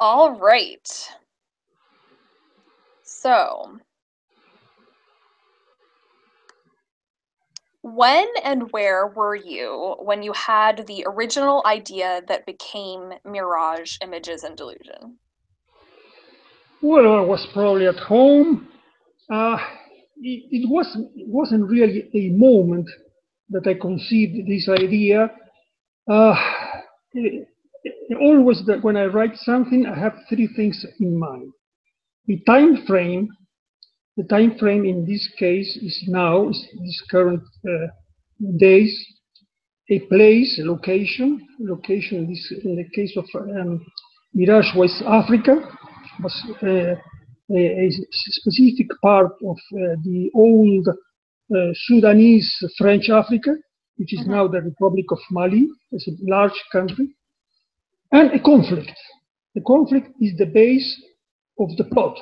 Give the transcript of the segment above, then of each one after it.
All right. So, when and where were you when you had the original idea that became Mirage, Images, and Delusion? Well, I was probably at home. Uh, it wasn't really a moment that I conceived this idea. Uh, it- Always that when I write something, I have three things in mind. The time frame. The time frame in this case is now, is this current days. A place, a location. Location. This in the case of Mirage, West Africa, was a specific part of the old Sudanese French Africa, which is Mm-hmm. now the Republic of Mali. It's a large country, and a conflict. The conflict is the base of the plot.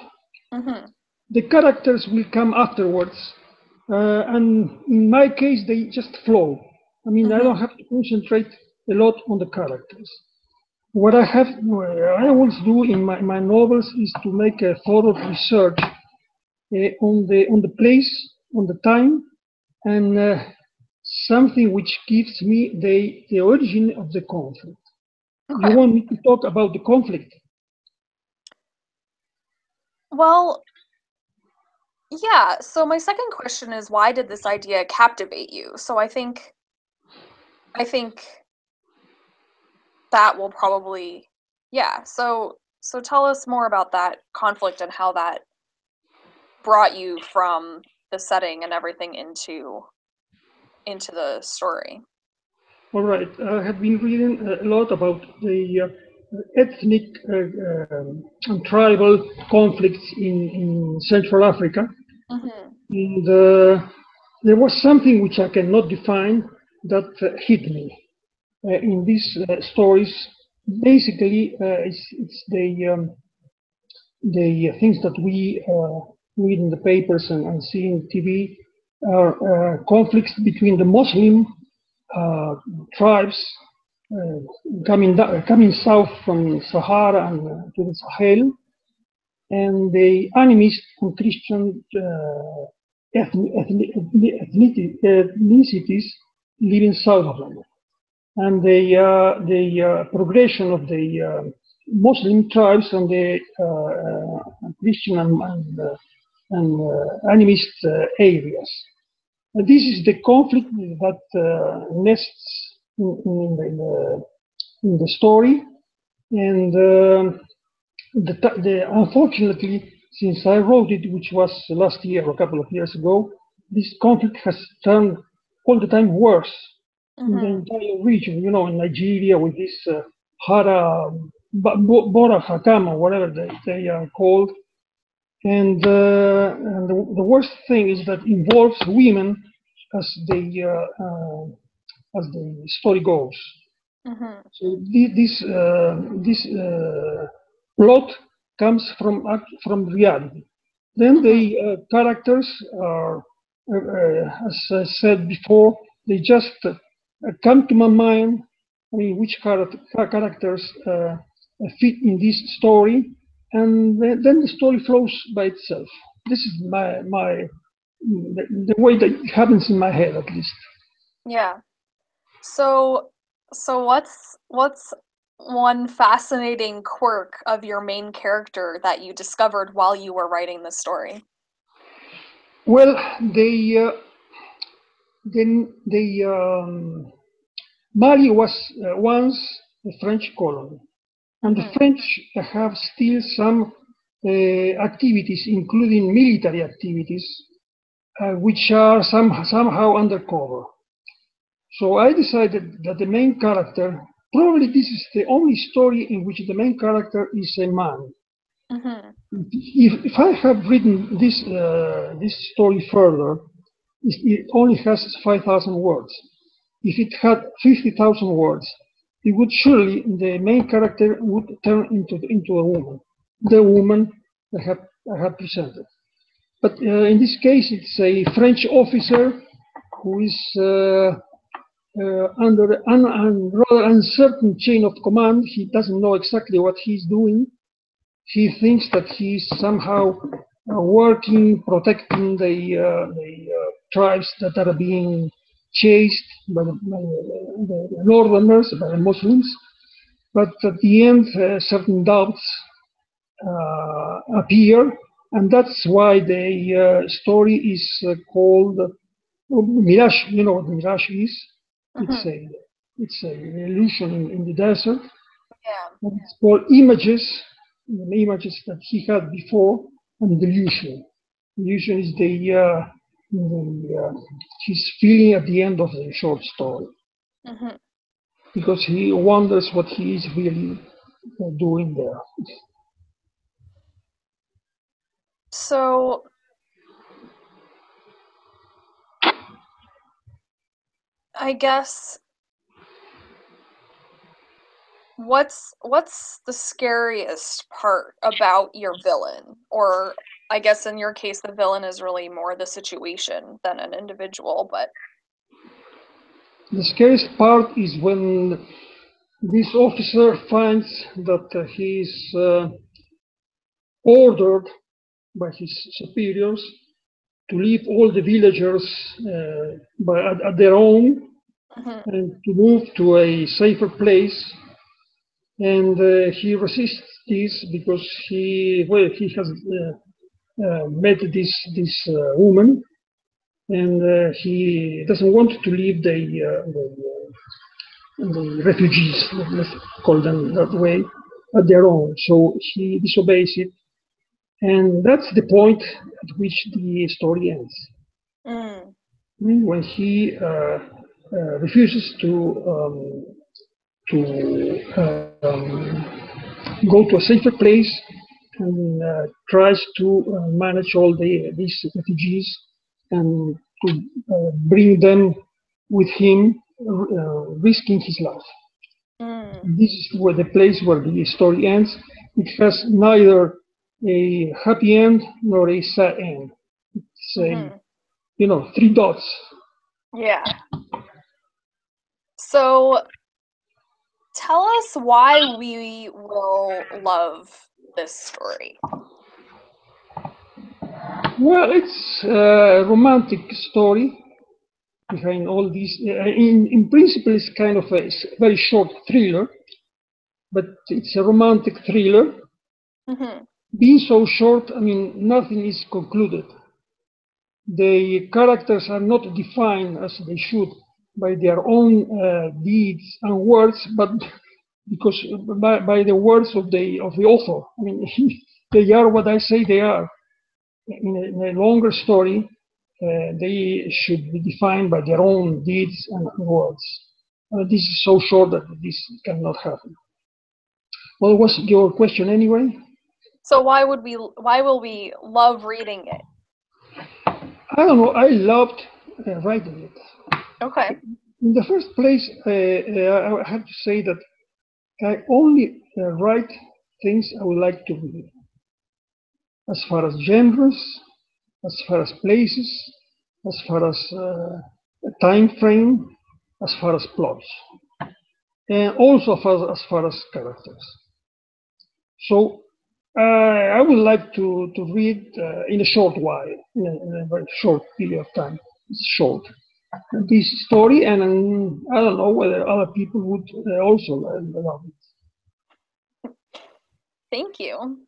Mm-hmm. The characters will come afterwards, and in my case, they just flow. I mean, I don't Mm-hmm. have to concentrate a lot on the characters. What I always do in my novels is to make a thorough research on the place, on the time, and something which gives me the origin of the conflict. You Okay. want me to talk about the conflict? Well, yeah. So my second question is, why did this idea captivate you? So I think that will probably, yeah. So tell us more about that conflict and how that brought you from the setting and everything into the story. All right, I have been reading a lot about the ethnic and tribal conflicts in Central Africa. Mm-hmm. And there was something which I cannot define that hit me in these stories. Basically, it's the things that we read in the papers and see in TV are conflicts between the Muslim uh, tribes uh, coming south from Sahara and to the Sahel, and the animist and Christian ethnicities living south of them. And the progression of the Muslim tribes and the Christian and animist areas. This is the conflict that nests in the story, and unfortunately, since I wrote it, which was last year or a couple of years ago, this conflict has turned all the time worse in the Mm-hmm. entire region. You know, in Nigeria with this Hara, Bora Hakama, whatever they are called, and the worst thing is that involves women as the story goes. Mm-hmm. So this plot comes from reality. Then the Mm-hmm. characters are, as I said before, they just come to my mind. I mean, which characters fit in this story, and then the story flows by itself. This is the way that it happens in my head, at least. Yeah. So so what's one fascinating quirk of your main character that you discovered while you were writing the story? Well, the Mali was once a French colony, and the Mm-hmm. French have still some activities, including military activities, which are somehow undercover. So I decided that the main character, probably this is the only story in which the main character is a man. Mm-hmm. If I have written this story further, it only has 5,000 words. If it had 50,000 words, it would surely the main character would turn into a woman, the woman I have presented. But in this case, it's a French officer who is under an rather uncertain chain of command. He doesn't know exactly what he's doing, he thinks that he's somehow working, protecting the tribes that are being chased by the northerners, by the Muslims. But at the end, certain doubts appear, and that's why the story is called Mirage. You know what Mirage is? Mm-hmm. It's an illusion in the desert. Yeah. And it's called images, the images that he had before, and delusion. Delusion is his feeling at the end of the short story, Mm-hmm. because he wonders what he is really doing there. So I guess what's the scariest part about your villain? Or I guess in your case the villain is really more the situation than an individual, but The scariest part is when this officer finds that he is ordered by his superiors to leave all the villagers at their own mm-hmm. and to move to a safer place. And he resists this because he has met this woman, and he doesn't want to leave the refugees, let's call them that way, at their own. So he disobeys it, and that's the point at which the story ends. Mm. When he refuses to go to a safer place and tries to manage all these refugees and to bring them with him, risking his life. Mm. This is where the place where the story ends. It has neither a happy end nor a sad end. It's a, Mm-hmm. three dots. Yeah. So tell us why we will love this story. Well, it's a romantic story behind all these. In principle, it's kind of a very short thriller, but it's a romantic thriller. Mm-hmm. Being so short, I mean, nothing is concluded. The characters are not defined as they should by their own deeds and words, but because by the words of the author. I mean, they are what I say they are. In a longer story, they should be defined by their own deeds and words. This is so short that this cannot happen. What was your question anyway? So why will we love reading it? I don't know. I loved writing it. Okay. In the first place, I have to say that I only write things I would like to read. As far as genres, as far as places, as far as time frame, as far as plots, and also as far as characters. So I would like to read in a short while, in a very short period of time. It's short. This story, and I don't know whether other people would also love it. Thank you.